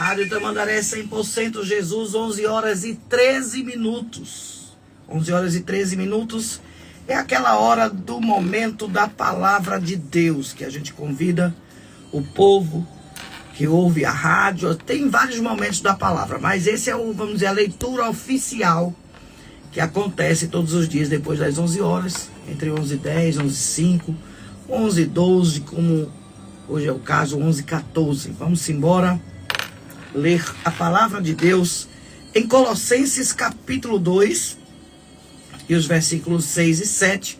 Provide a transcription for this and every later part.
Rádio Tamandaré 100% Jesus, 11 horas e 13 minutos. 11 horas e 13 minutos é aquela hora do momento da palavra de Deus, que a gente convida o povo que ouve a rádio. Tem vários momentos da palavra, mas esse é vamos dizer, a leitura oficial que acontece todos os dias depois das 11 horas, entre 11h10, 11h05, 11h12, como hoje é o caso, 11h14. Vamos embora ler a palavra de Deus em Colossenses capítulo 2 e os versículos 6 e 7.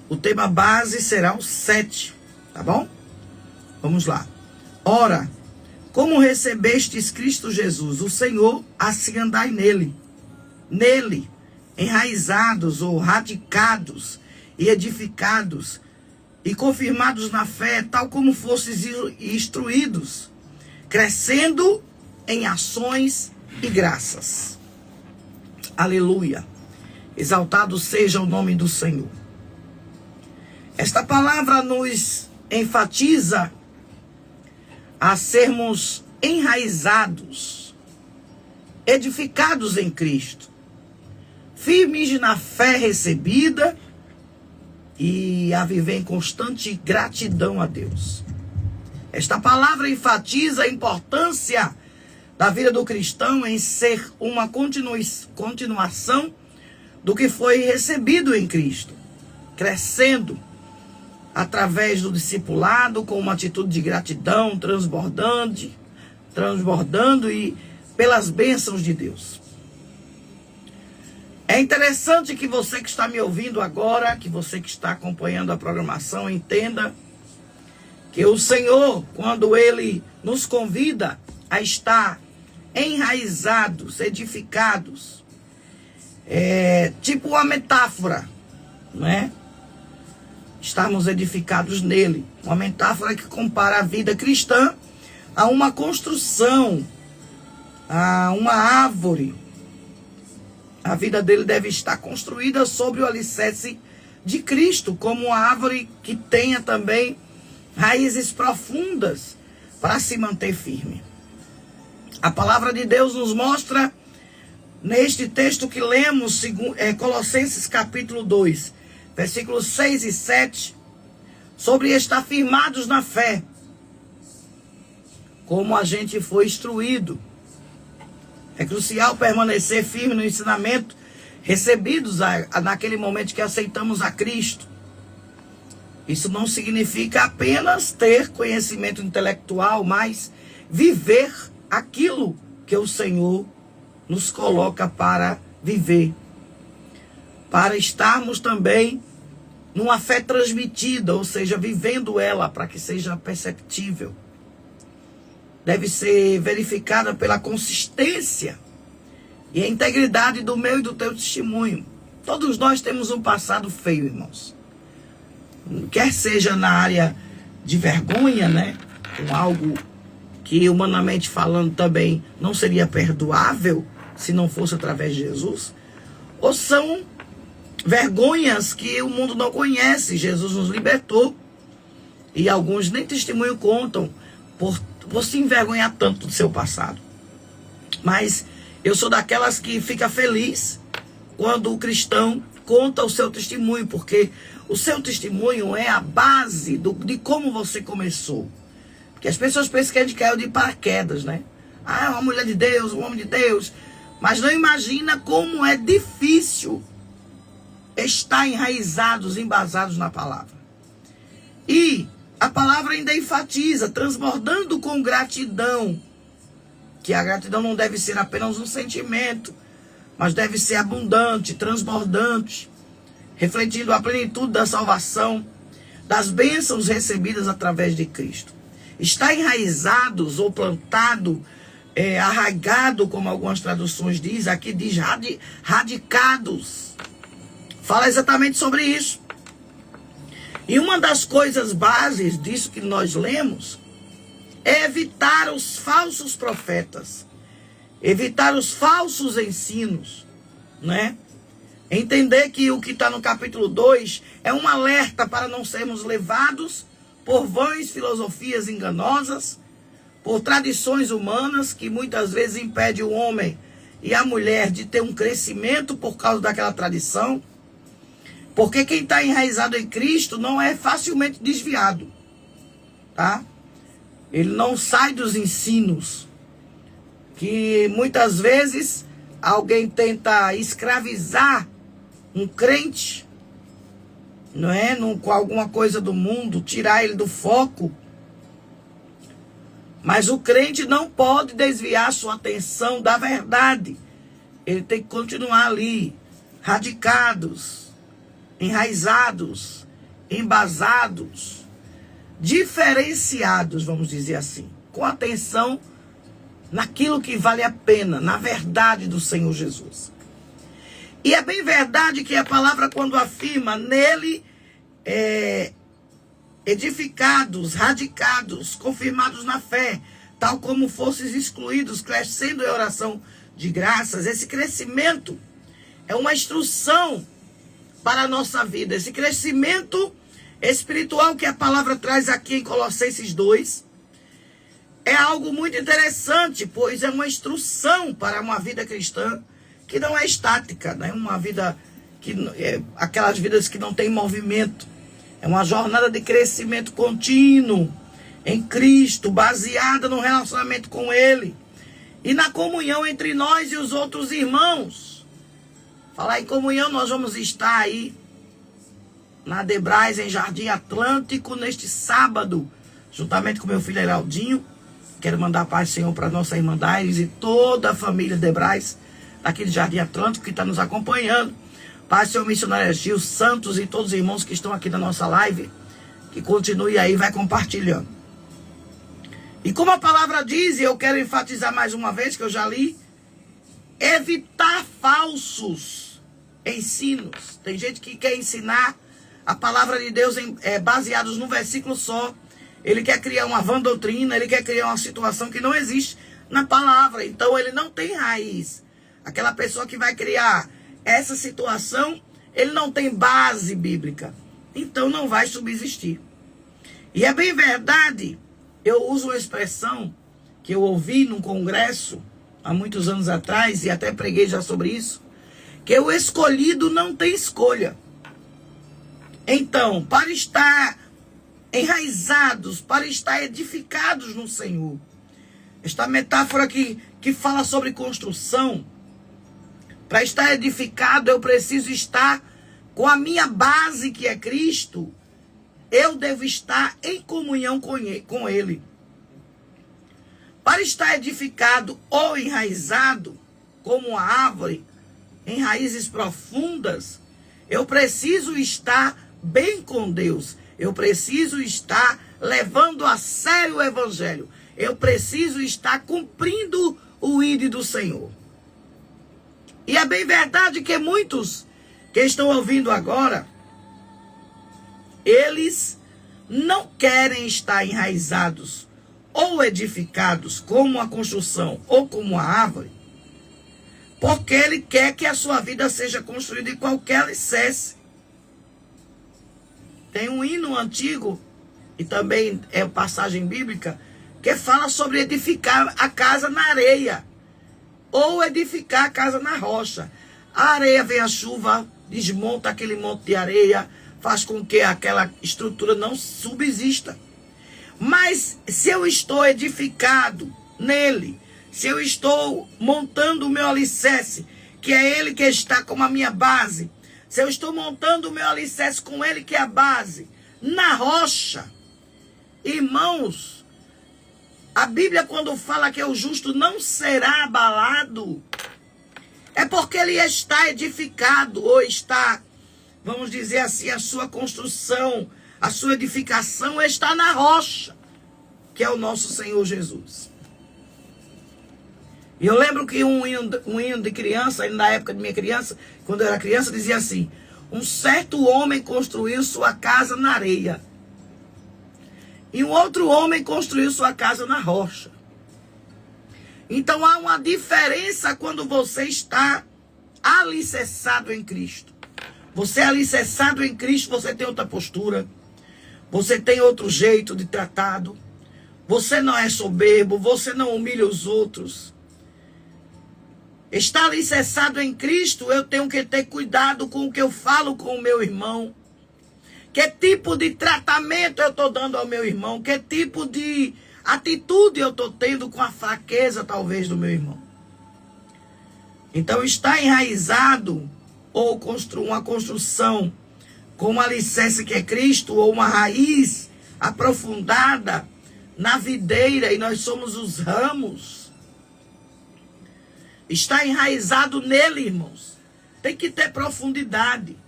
O tema base será o 7, tá bom? Vamos lá. Ora, como recebestes Cristo Jesus, o Senhor, assim andai nele, enraizados ou radicados e edificados e confirmados na fé, tal como fostes instruídos, crescendo em ações e graças. Aleluia. Exaltado seja o nome do Senhor. Esta palavra nos enfatiza a sermos enraizados, edificados em Cristo, firmes na fé recebida e a viver em constante gratidão a Deus. Esta palavra enfatiza a importância da vida do cristão em ser uma continuação do que foi recebido em Cristo, crescendo através do discipulado com uma atitude de gratidão, transbordando e pelas bênçãos de Deus. É interessante que você que está me ouvindo agora, que você que está acompanhando a programação, entenda que o Senhor, quando Ele nos convida a estar enraizados, edificados, é tipo uma metáfora, não é? Estarmos edificados nele. Uma metáfora que compara a vida cristã a uma construção, a uma árvore. A vida dele deve estar construída sobre o alicerce de Cristo, como uma árvore que tenha também raízes profundas para se manter firme. A palavra de Deus nos mostra, neste texto que lemos, Colossenses capítulo 2, versículos 6 e 7, sobre estar firmados na fé, como a gente foi instruído. É crucial permanecer firme no ensinamento recebidos naquele momento que aceitamos a Cristo. Isso não significa apenas ter conhecimento intelectual, mas viver aquilo que o Senhor nos coloca para viver. Para estarmos também numa fé transmitida, ou seja, vivendo ela para que seja perceptível. Deve ser verificada pela consistência e a integridade do meu e do teu testemunho. Todos nós temos um passado feio, irmãos. Quer seja na área de vergonha, né? Com algo que humanamente falando também não seria perdoável se não fosse através de Jesus. Ou são vergonhas que o mundo não conhece. Jesus nos libertou e alguns nem testemunho contam por se envergonhar tanto do seu passado. Mas eu sou daquelas que fica feliz quando o cristão conta o seu testemunho, porque o seu testemunho é a base de como você começou. Porque as pessoas pensam que a gente caiu de paraquedas, né? Ah, é uma mulher de Deus, um homem de Deus. Mas não imagina como é difícil estar enraizados, embasados na palavra. E a palavra ainda enfatiza, transbordando com gratidão. Que a gratidão não deve ser apenas um sentimento, mas deve ser abundante, transbordante, refletindo a plenitude da salvação, das bênçãos recebidas através de Cristo. Está enraizados ou plantado, arraigado, como algumas traduções dizem, aqui diz radicados. Fala exatamente sobre isso. E uma das coisas bases disso que nós lemos é evitar os falsos profetas, evitar os falsos ensinos, né? Entender que o que está no capítulo 2 é um alerta para não sermos levados por vãs filosofias enganosas, por tradições humanas que muitas vezes impede o homem e a mulher de ter um crescimento por causa daquela tradição. Porque quem está enraizado em Cristo não é facilmente desviado, tá? Ele não sai dos ensinos, que muitas vezes alguém tenta escravizar um crente, não é? Com alguma coisa do mundo, tirar ele do foco. Mas o crente não pode desviar sua atenção da verdade. Ele tem que continuar ali, radicados, enraizados, embasados, diferenciados, vamos dizer assim, com atenção naquilo que vale a pena, na verdade do Senhor Jesus. E é bem verdade que a palavra, quando afirma nele, edificados, radicados, confirmados na fé, tal como fosses excluídos, crescendo em oração de graças, esse crescimento é uma instrução para a nossa vida. Esse crescimento espiritual que a palavra traz aqui em Colossenses 2 é algo muito interessante, pois é uma instrução para uma vida cristã que não é estática, né? Uma vida que aquelas vidas que não tem movimento. É uma jornada de crescimento contínuo em Cristo, baseada no relacionamento com Ele e na comunhão entre nós e os outros irmãos. Falar em comunhão, nós vamos estar aí na Debrais, em Jardim Atlântico, neste sábado, juntamente com meu filho Heraldinho. Quero mandar paz do Senhor para nossa irmã Dairis e toda a família Debrais, daqui de Jardim Atlântico, que está nos acompanhando. Paz do Senhor missionário Gil Santos e todos os irmãos que estão aqui na nossa live, que continue aí, vai compartilhando. E como a palavra diz, e eu quero enfatizar mais uma vez, que eu já li, evitar falsos ensinos. Tem gente que quer ensinar a palavra de Deus baseados num versículo só. Ele quer criar uma vã doutrina, ele quer criar uma situação que não existe na palavra. Então ele não tem raiz. Aquela pessoa que vai criar essa situação, ele não tem base bíblica. Então não vai subsistir. E é bem verdade, eu uso uma expressão que eu ouvi num congresso há muitos anos atrás, e até preguei já sobre isso, que o escolhido não tem escolha. Então, para estar enraizados, para estar edificados no Senhor, esta metáfora que fala sobre construção, para estar edificado, eu preciso estar com a minha base, que é Cristo. Eu devo estar em comunhão com Ele. Para estar edificado ou enraizado, como a árvore, em raízes profundas, eu preciso estar bem com Deus. Eu preciso estar levando a sério o Evangelho. Eu preciso estar cumprindo o ID do Senhor. E é bem verdade que muitos que estão ouvindo agora, eles não querem estar enraizados ou edificados como a construção ou como a árvore, porque ele quer que a sua vida seja construída em qualquer alicerce. Tem um hino antigo, e também é passagem bíblica, que fala sobre edificar a casa na areia, ou edificar a casa na rocha. A areia, vem a chuva, desmonta aquele monte de areia, faz com que aquela estrutura não subsista. Mas se eu estou edificado nele, se eu estou montando o meu alicerce, que é ele que está como a minha base, se eu estou montando o meu alicerce com ele que é a base, na rocha, irmãos, a Bíblia quando fala que o justo não será abalado, é porque ele está edificado, ou está, vamos dizer assim, a sua construção, a sua edificação está na rocha, que é o nosso Senhor Jesus. E eu lembro que um hino de criança, na época de minha criança, quando eu era criança, dizia assim: um certo homem construiu sua casa na areia, e um outro homem construiu sua casa na rocha. Então há uma diferença quando você está alicerçado em Cristo. Você é alicerçado em Cristo, você tem outra postura, você tem outro jeito de tratado, Você não é soberbo, você não humilha os outros. Está alicerçado em Cristo, eu tenho que ter cuidado com o que eu falo com o meu irmão. Que tipo de tratamento eu estou dando ao meu irmão? Que tipo de atitude eu estou tendo com a fraqueza, talvez, do meu irmão? Então, está enraizado, ou uma construção com um alicerce que é Cristo, ou uma raiz aprofundada na videira, e nós somos os ramos. Está enraizado nele, irmãos. Tem que ter profundidade.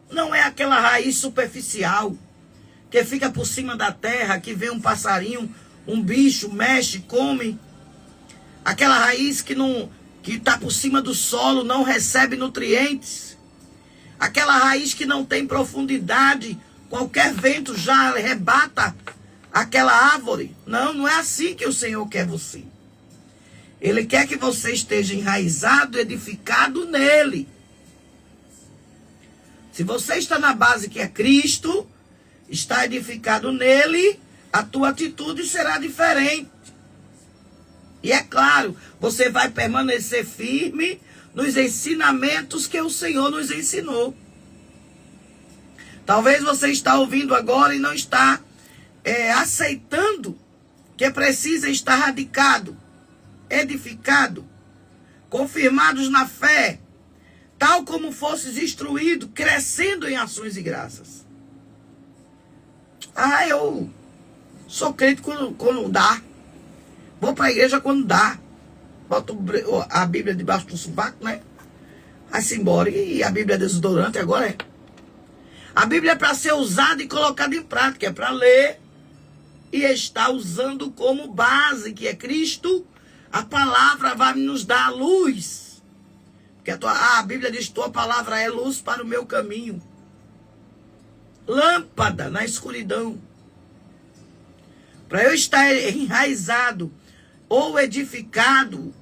Não é aquela raiz superficial, que fica por cima da terra, que vê um passarinho, um bicho, mexe, come. Aquela raiz que está por cima do solo, não recebe nutrientes. Aquela raiz que não tem profundidade, qualquer vento já arrebata aquela árvore. Não, não é assim que o Senhor quer você. Ele quer que você esteja enraizado, edificado nele. Se você está na base que é Cristo, está edificado nele, a tua atitude será diferente. E é claro, você vai permanecer firme nos ensinamentos que o Senhor nos ensinou. Talvez você está ouvindo agora e não está aceitando que precisa estar radicado, edificado, confirmados na fé, tal como fosses instruído, crescendo em ações e graças. Eu sou crente quando dá. Vou para a igreja quando dá. Boto a Bíblia debaixo do sovaco, né? Vai-se embora. E a Bíblia é desodorante agora é. A Bíblia é para ser usada e colocada em prática. É para ler e estar usando como base, que é Cristo. A palavra vai nos dar a luz. Porque a Bíblia diz: tua palavra é luz para o meu caminho. Lâmpada na escuridão. Para eu estar enraizado ou edificado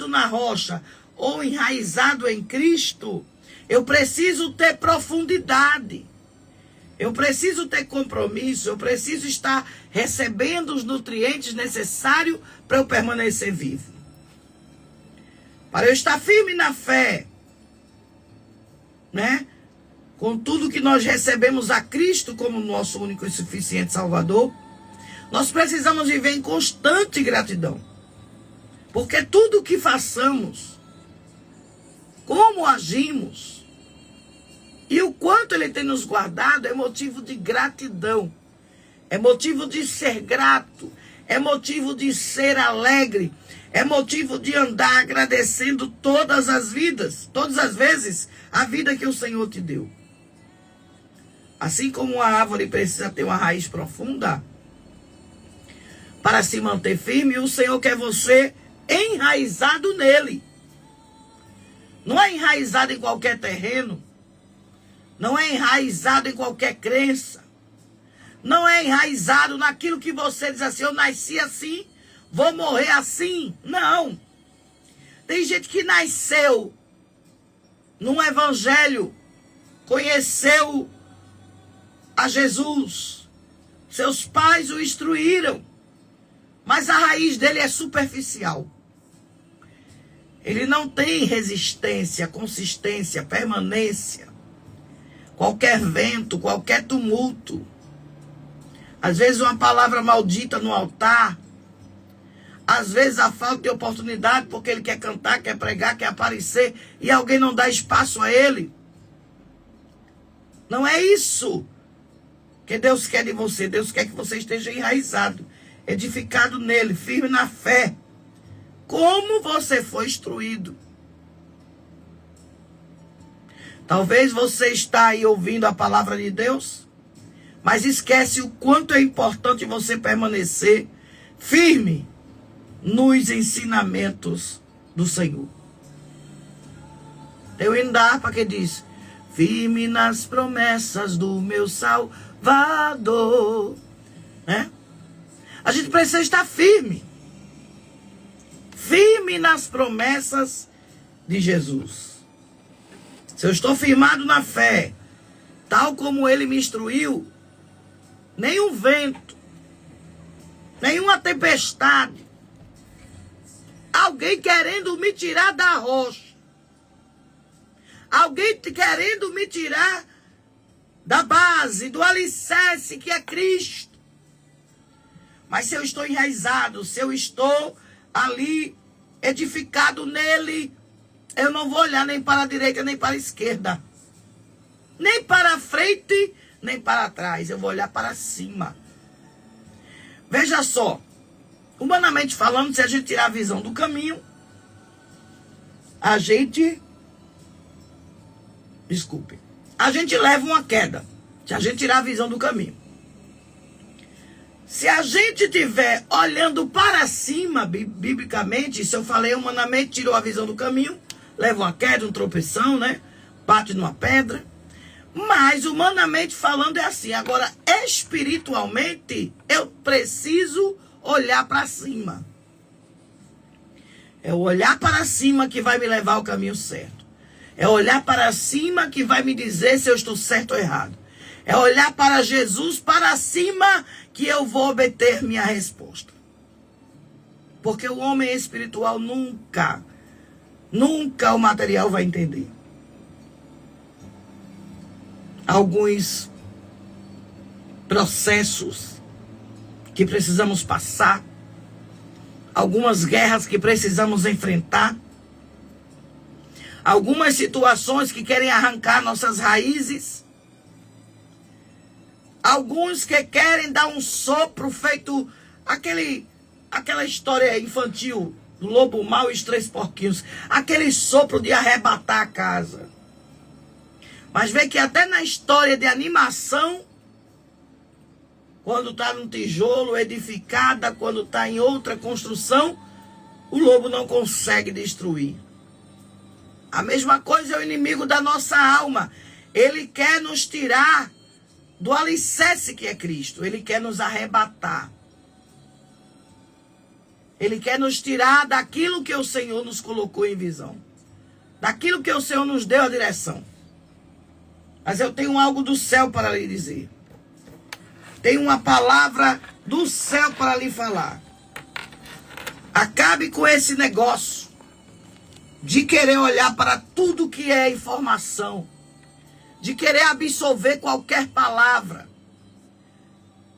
na rocha, ou enraizado em Cristo, eu preciso ter profundidade. Eu preciso ter compromisso. Eu preciso estar recebendo os nutrientes necessários para eu permanecer vivo. Para eu estar firme na fé, né? Com tudo que nós recebemos a Cristo como nosso único e suficiente Salvador, nós precisamos viver em constante gratidão. Porque tudo que façamos, como agimos, e o quanto Ele tem nos guardado, é motivo de gratidão. É motivo de ser grato. É motivo de ser alegre. É motivo de andar agradecendo todas as vezes, a vida que o Senhor te deu. Assim como a árvore precisa ter uma raiz profunda para se manter firme, o Senhor quer você enraizado nele. Não é enraizado em qualquer terreno. Não é enraizado em qualquer crença. Não é enraizado naquilo que você diz assim: eu nasci assim, vou morrer assim. Não. Tem gente que nasceu num evangelho, conheceu a Jesus. Seus pais o instruíram. Mas a raiz dele é superficial. Ele não tem resistência, consistência, permanência. Qualquer vento, qualquer tumulto. Às vezes uma palavra maldita no altar. Às vezes a falta de oportunidade, porque ele quer cantar, quer pregar, quer aparecer, e alguém não dá espaço a ele. Não é isso que Deus quer de você. Deus quer que você esteja enraizado, edificado nele, firme na fé, como você foi instruído. Talvez você está aí ouvindo a palavra de Deus, mas esquece o quanto é importante você permanecer firme nos ensinamentos do Senhor. Tem o hino da harpa que diz: firme nas promessas do meu Salvador. Né? A gente precisa estar firme. Firme nas promessas de Jesus. Se eu estou firmado na fé, tal como ele me instruiu, nenhum vento, nenhuma tempestade, alguém querendo me tirar da rocha, alguém querendo me tirar da base, do alicerce que é Cristo. Mas se eu estou enraizado, se eu estou ali edificado nele, eu não vou olhar nem para a direita, nem para a esquerda, nem para a frente, nem para trás. Eu vou olhar para cima. Veja só, humanamente falando, se a gente tirar a visão do caminho, a gente leva uma queda, se a gente tirar a visão do caminho. Se a gente estiver olhando para cima, biblicamente, se eu falei humanamente, tirou a visão do caminho, leva uma queda, um tropeção, né? Bate numa pedra. Mas, humanamente falando, é assim. Agora, espiritualmente, eu preciso olhar para cima. É o olhar para cima que vai me levar ao caminho certo. É olhar para cima que vai me dizer se eu estou certo ou errado. É olhar para Jesus para cima que eu vou obter minha resposta. Porque o homem espiritual nunca o material vai entender. Alguns processos que precisamos passar, algumas guerras que precisamos enfrentar, algumas situações que querem arrancar nossas raízes, alguns que querem dar um sopro feito aquela história infantil do lobo mau e os 3 porquinhos, aquele sopro de arrebatar a casa. Mas vê que até na história de animação, quando está num tijolo edificada, quando está em outra construção, o lobo não consegue destruir. A mesma coisa é o inimigo da nossa alma. Ele quer nos tirar do alicerce que é Cristo. Ele quer nos arrebatar. Ele quer nos tirar daquilo que o Senhor nos colocou em visão. Daquilo que o Senhor nos deu a direção. Mas eu tenho algo do céu para lhe dizer. Tenho uma palavra do céu para lhe falar. Acabe com esse negócio de querer olhar para tudo que é informação, de querer absorver qualquer palavra.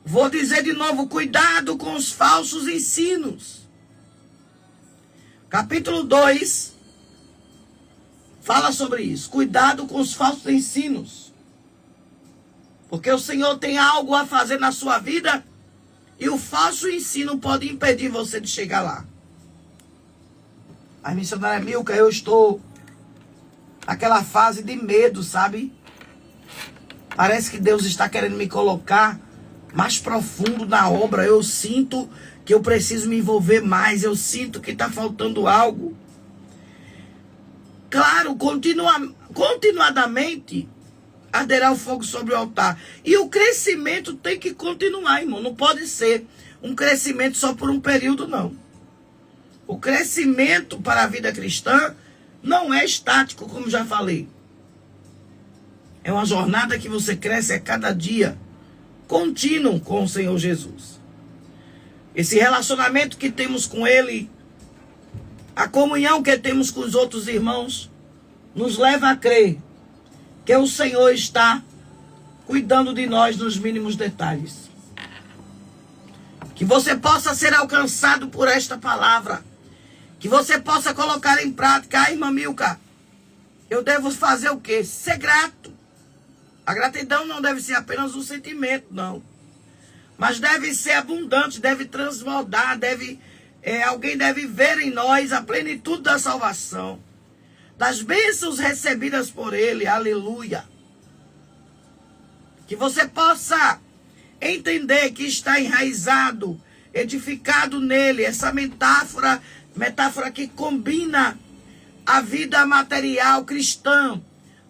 Vou dizer de novo, cuidado com os falsos ensinos. Capítulo 2 fala sobre isso. Cuidado com os falsos ensinos. Porque o Senhor tem algo a fazer na sua vida e o falso ensino pode impedir você de chegar lá. Mas, missionária Milka, eu estou naquela fase de medo, sabe? Parece que Deus está querendo me colocar mais profundo na obra. Eu sinto que eu preciso me envolver mais. Eu sinto que está faltando algo. Claro, continuadamente arderá o fogo sobre o altar. E o crescimento tem que continuar, irmão. Não pode ser um crescimento só por um período, não. O crescimento para a vida cristã não é estático, como já falei. É uma jornada que você cresce a cada dia, contínuo com o Senhor Jesus. Esse relacionamento que temos com Ele, a comunhão que temos com os outros irmãos, nos leva a crer que o Senhor está cuidando de nós nos mínimos detalhes. Que você possa ser alcançado por esta palavra. Que você possa colocar em prática. Irmã Milka, eu devo fazer o quê? Ser grato. A gratidão não deve ser apenas um sentimento, não. Mas deve ser abundante, deve transbordar, alguém deve ver em nós a plenitude da salvação. Das bênçãos recebidas por Ele, aleluia. Que você possa entender que está enraizado, edificado nele, essa metáfora que combina a vida material cristã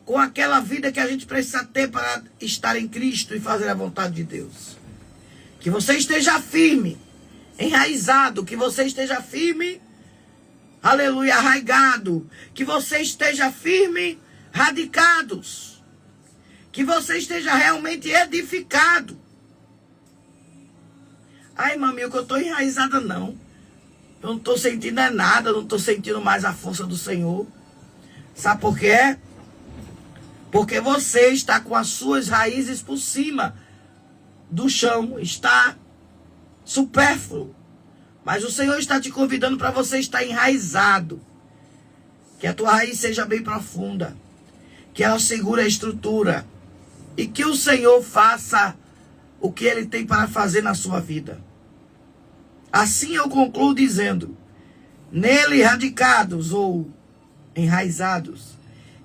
com aquela vida que a gente precisa ter para estar em Cristo e fazer a vontade de Deus. Que você esteja firme, enraizado, que você esteja firme, aleluia, arraigado, que você esteja firme, radicados, que você esteja realmente edificado. Ai, mami, que eu estou enraizada não. Eu não estou sentindo nada, eu não estou sentindo mais a força do Senhor. Sabe por quê? Porque você está com as suas raízes por cima do chão, está supérfluo. Mas o Senhor está te convidando para você estar enraizado. Que a tua raiz seja bem profunda. Que ela segure a estrutura. E que o Senhor faça o que Ele tem para fazer na sua vida. Assim eu concluo dizendo: nele radicados ou enraizados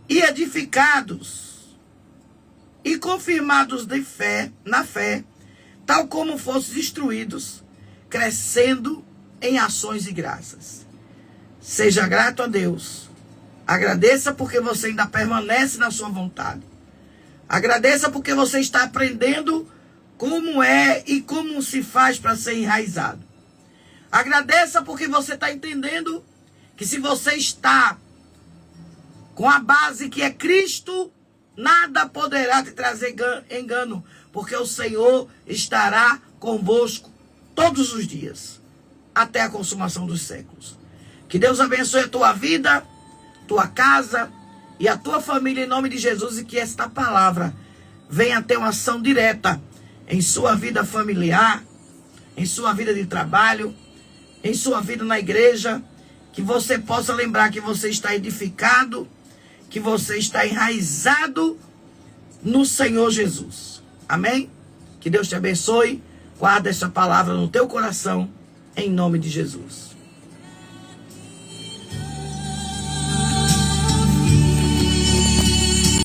e edificados e confirmados de fé, na fé, tal como fossem instruídos, crescendo em ações e graças. Seja grato a Deus. Agradeça porque você ainda permanece na sua vontade. Agradeça porque você está aprendendo como é e como se faz para ser enraizado. Agradeça porque você está entendendo que se você está com a base que é Cristo, nada poderá te trazer engano, porque o Senhor estará convosco todos os dias, até a consumação dos séculos. Que Deus abençoe a tua vida, tua casa e a tua família em nome de Jesus, e que esta palavra venha ter uma ação direta em sua vida familiar, em sua vida de trabalho, em sua vida na igreja, que você possa lembrar que você está edificado, que você está enraizado no Senhor Jesus. Amém? Que Deus te abençoe. Guarda esta palavra no teu coração, em nome de Jesus.